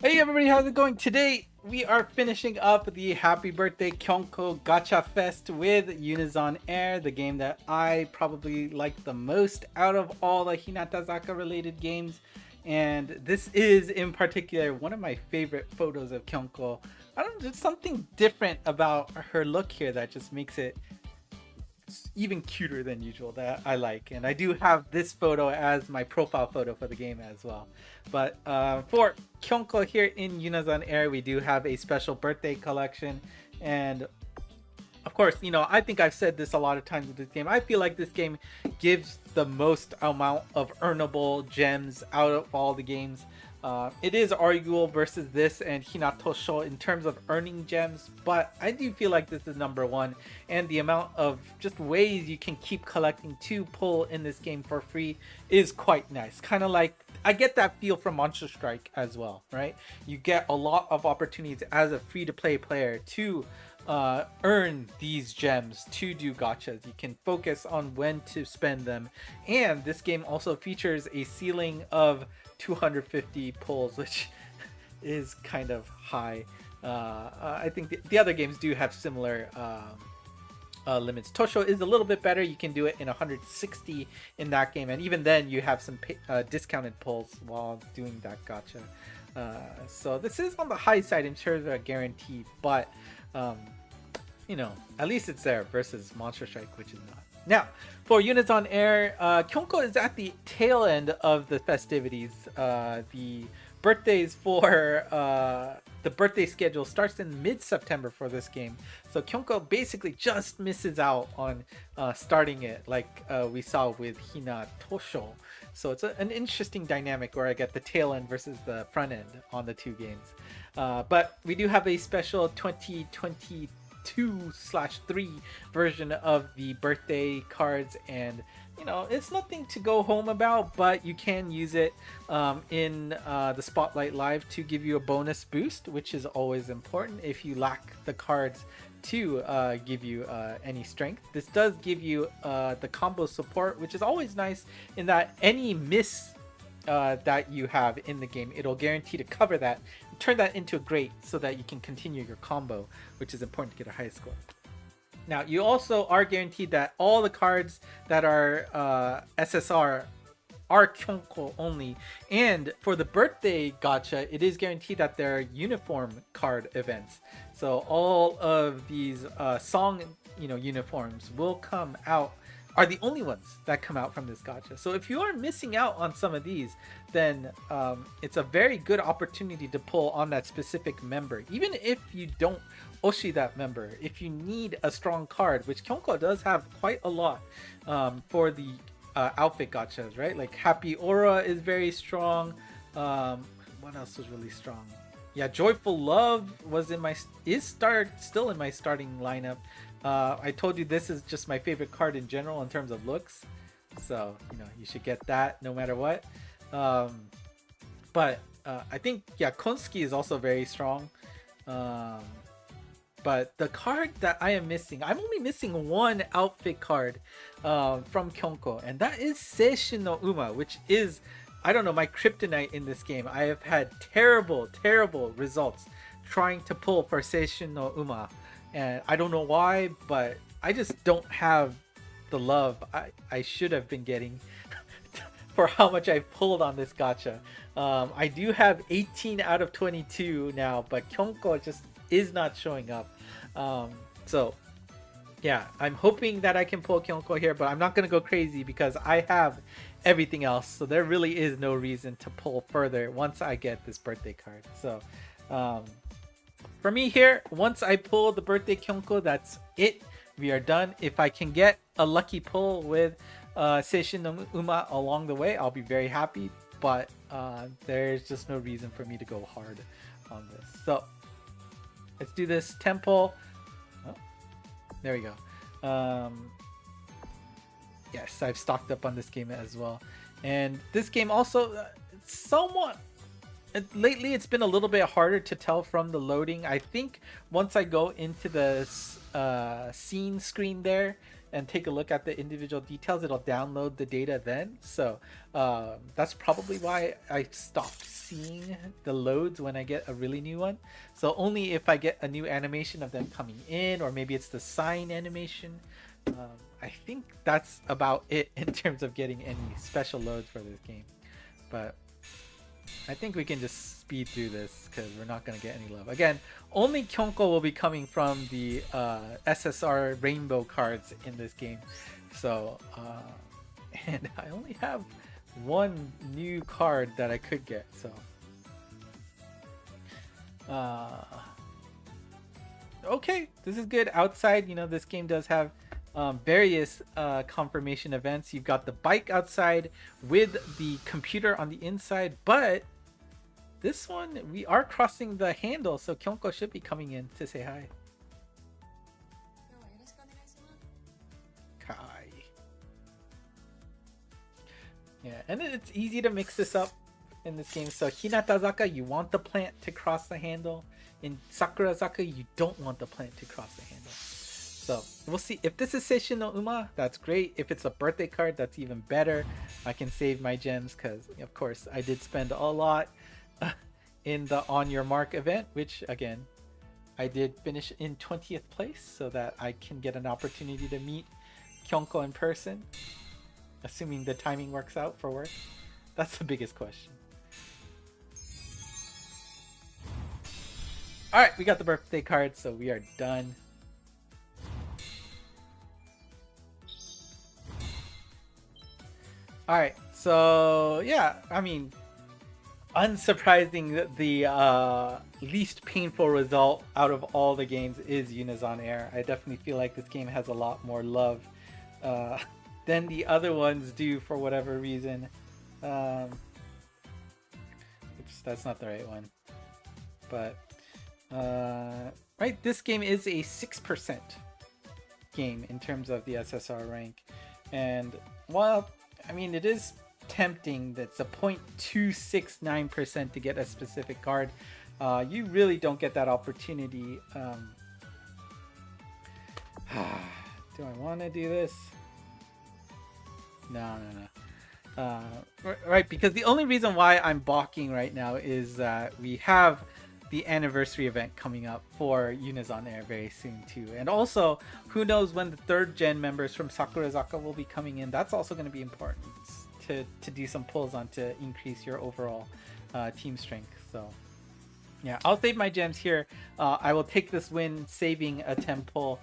Hey everybody, how's it going? Today we are finishing up the Happy Birthday Kyonko Gacha Fest with UNISON AIR, the game that I probably like the most out of all the Hinatazaka related games. And this is in particular one of my favorite photos of Kyonko. I don't know, there's something different about her look here that just makes it even cuter than usual that I like. And I do have this photo as my profile photo for the game as well. But for Kyonko here in Unizon Air, we do have a special birthday collection. And of course, you know, I think I've said this a lot of times with this game. I feel like this game gives the most amount of earnable gems out of all the games. It is arguable versus this and Hinatosho in terms of earning gems, but I do feel like this is number one, and the amount of just ways you can keep collecting to pull in this game for free is quite nice. Kind of like, I get that feel from Monster Strike as well, right? You get a lot of opportunities as a free-to-play player to earn these gems to do gachas. You can focus on when to spend them, and this game also features a ceiling of 250 pulls, which is kind of high. I think the other games do have similar limits. Tosho is a little bit better. You can do it in 160 in that game, and even then you have some discounted pulls while doing that gacha. So this is on the high side in terms of a guarantee, but you know, at least it's there versus Monster Strike, which is not. Now, for Unizon Air, Kyonko is at the tail end of the festivities. The birthdays for the birthday schedule starts in mid-September for this game. So Kyonko basically just misses out on starting it like we saw with Hina Tosho. So it's an interesting dynamic where I get the tail end versus the front end on the two games. But we do have a special 2022/3 version of the birthday cards, and you know, it's nothing to go home about, but you can use it in the Spotlight Live to give you a bonus boost, which is always important if you lack the cards to give you any strength. This does give you the combo support, which is always nice in that any miss that you have in the game, it'll guarantee to cover that, turn that into a great so that you can continue your combo, which is important to get a high score. Now, you also are guaranteed that all the cards that are SSR are Kyonko only, and for the birthday gacha, it is guaranteed that they're uniform card events. So all of these song, you know, uniforms will come out, are the only ones that come out from this gacha. So if you are missing out on some of these, then it's a very good opportunity to pull on that specific member. Even if you don't oshi that member, if you need a strong card, which Kyonko does have quite a lot for the outfit gachas, right? Like Happy Aura is very strong. What else was really strong? Yeah, Joyful Love was still in my starting lineup. I told you this is just my favorite card in general in terms of looks, so you know, you should get that no matter what. But I think, yeah, Konski is also very strong. But the card that I am missing, I'm only missing one outfit card from Kyonko, and that is Seishin no Uma, which is, I don't know, my kryptonite in this game. I have had terrible results trying to pull for Seishin no Uma, and I don't know why, but I just don't have the love I should have been getting for how much I've pulled on this gacha. I do have 18 out of 22 now, but Kyonko just is not showing up. So yeah, I'm hoping that I can pull Kyonko here, but I'm not gonna go crazy because I have everything else, so there really is no reason to pull further once I get this birthday card. So for me here, once I pull the birthday Kyonko, that's it. We are done. If I can get a lucky pull with Seishin no Uma along the way, I'll be very happy, but there's just no reason for me to go hard on this. So let's do this temple. Oh, there we go. Yes, I've stocked up on this game as well. And this game also somewhat lately it's been a little bit harder to tell from the loading. I think once I go into the scene screen there, and take a look at the individual details, it'll download the data then. So that's probably why I stopped seeing the loads when I get a really new one. So only if I get a new animation of them coming in, or maybe it's the sign animation. I think that's about it in terms of getting any special loads for this game. But I think we can just speed through this because we're not going to get any love. Again, only Kyonko will be coming from the SSR rainbow cards in this game. So, and I only have one new card that I could get. So, okay, this is good. Outside, you know, this game does have various confirmation events. You've got the bike outside with the computer on the inside, but this one we are crossing the handle, so Kyonko should be coming in to say hi. Kai. Yeah, and it's easy to mix this up in this game. So Hinatazaka, you want the plant to cross the handle. In Sakurazaka, you don't want the plant to cross the handle. So we'll see. If this is Seishin no Uma, that's great. If it's a birthday card, that's even better. I can save my gems because, of course, I did spend a lot in the On Your Mark event, which, again, I did finish in 20th place so that I can get an opportunity to meet Kyonko in person, assuming the timing works out for work. That's the biggest question. Alright, we got the birthday card, so we are done. Alright, so yeah, I mean, unsurprising, the least painful result out of all the games is UNISON AIR. I definitely feel like this game has a lot more love than the other ones do for whatever reason. Oops, that's not the right one. But, right, this game is a 6% game in terms of the SSR rank. And while, I mean, it is tempting that's a 0.269% to get a specific card. You really don't get that opportunity. Do I want to do this? No. Right, because the only reason why I'm balking right now is that we have the anniversary event coming up for UNISON AIR very soon too. And also, who knows when the 3rd gen members from Sakurazaka will be coming in. That's also going to be important to do some pulls on to increase your overall team strength. So yeah, I'll save my gems here. I will take this win, saving a 10 pull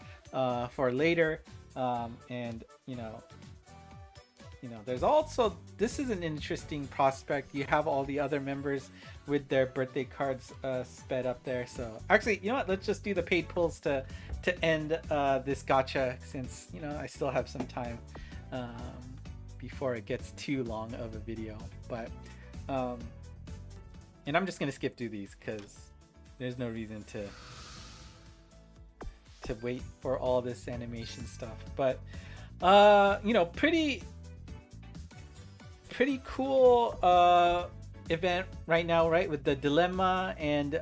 for later. And you know, there's also, this is an interesting prospect. You have all the other members with their birthday cards sped up there. So actually, you know what? Let's just do the paid pulls to end this gacha, since, you know, I still have some time before it gets too long of a video. But and I'm just gonna skip through these because there's no reason to wait for all this animation stuff. But you know, pretty cool event right now, right, with the dilemma and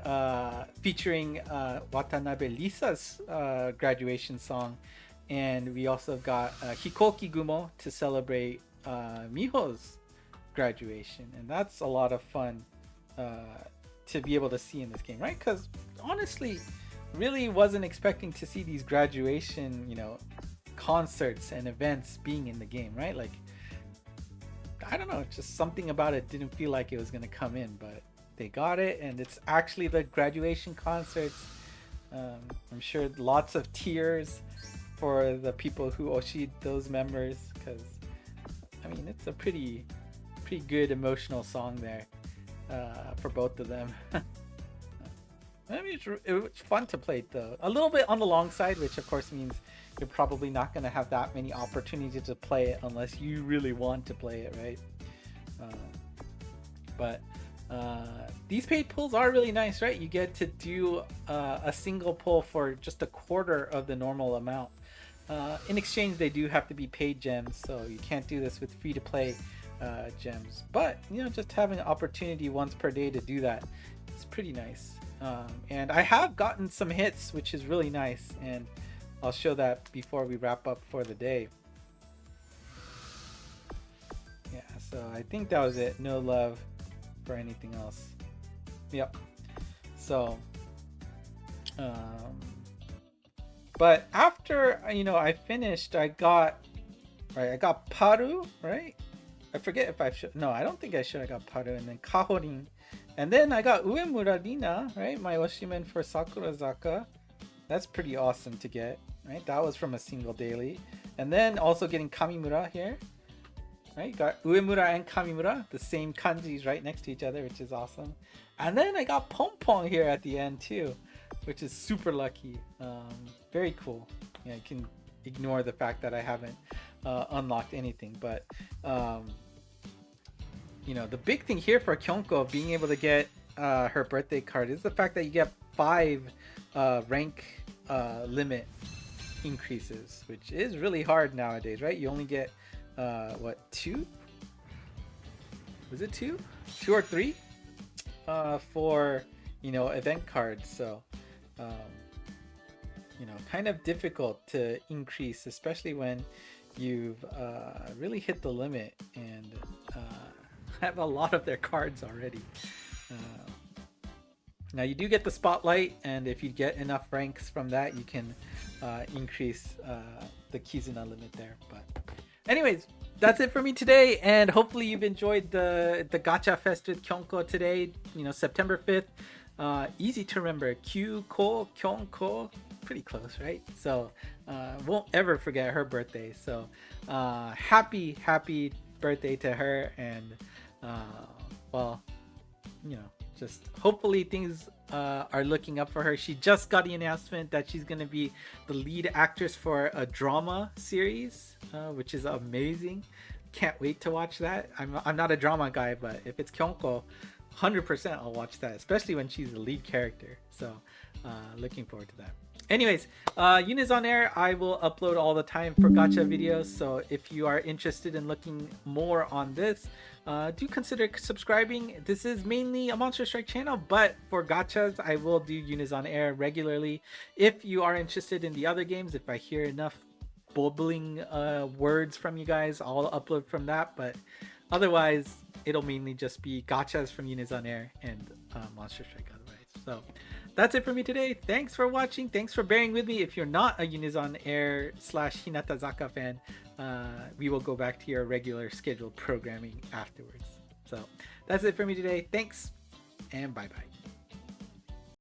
featuring Watanabe Lisa's graduation song. And we also got Hikoki Gumo to celebrate Miho's graduation, and that's a lot of fun to be able to see in this game, right? Because honestly, really wasn't expecting to see these graduation, you know, concerts and events being in the game, right? Like, I don't know, just something about it didn't feel like it was going to come in, but they got it, and it's actually the graduation concerts. I'm sure lots of tears for the people who oshi'd those members, because I mean, it's a pretty good emotional song there for both of them. I mean, it was fun to play though. A little bit on the long side, which of course means you're probably not going to have that many opportunities to play it unless you really want to play it, right? But these paid pulls are really nice, right? You get to do a single pull for just a quarter of the normal amount. In exchange, they do have to be paid gems, so you can't do this with free-to-play gems. But, you know, just having an opportunity once per day to do that, it's pretty nice. And I have gotten some hits, which is really nice. And I'll show that before we wrap up for the day. Yeah, so I think that was it. No love for anything else. Yep. So, but after I finished, I got Paru, right? I forget if I should. No, I don't think I should. I got Paru and then Kahorin, and then I got Uemura Rina, right? My oshimen for Sakurazaka. That's pretty awesome to get, right? That was from a single daily, and then also getting Kamimura here. Right, got Uemura and Kamimura, the same kanjis right next to each other, which is awesome. And then I got Pompon here at the end too, which is super lucky. Very cool. Yeah, you can ignore the fact that I haven't unlocked anything, but the big thing here for Kyonko being able to get her birthday card is the fact that you get 5 rank limit increases, which is really hard nowadays, right? You only get 2? Was it 2 or 3 for event cards? So kind of difficult to increase, especially when you've really hit the limit and have a lot of their cards already. Now you do get the spotlight, and if you get enough ranks from that, you can increase the Kizuna limit there. But anyways, that's it for me today, and hopefully you've enjoyed the Gacha Fest with Kyonko today. September 5th. Easy to remember. Kyonko. Pretty close, right? So won't ever forget her birthday. So happy birthday to her, and just hopefully things are looking up for her. She just got the announcement that she's going to be the lead actress for a drama series, which is amazing. Can't wait to watch that. I'm not a drama guy, but if it's Kyonko, 100% I'll watch that, especially when she's the lead character. So looking forward to that. Anyways, UNISON AIR, I will upload all the time for gacha videos, so if you are interested in looking more on this, do consider subscribing. This is mainly a Monster Strike channel, but for gachas, I will do UNISON AIR regularly. If you are interested in the other games, if I hear enough bubbling words from you guys, I'll upload from that, but otherwise, it'll mainly just be gachas from UNISON AIR and Monster Strike otherwise. So that's it for me today. Thanks for watching. Thanks for bearing with me. If you're not a UNISON AIR / Hinatazaka fan, we will go back to your regular scheduled programming afterwards. So that's it for me today. Thanks, and bye-bye.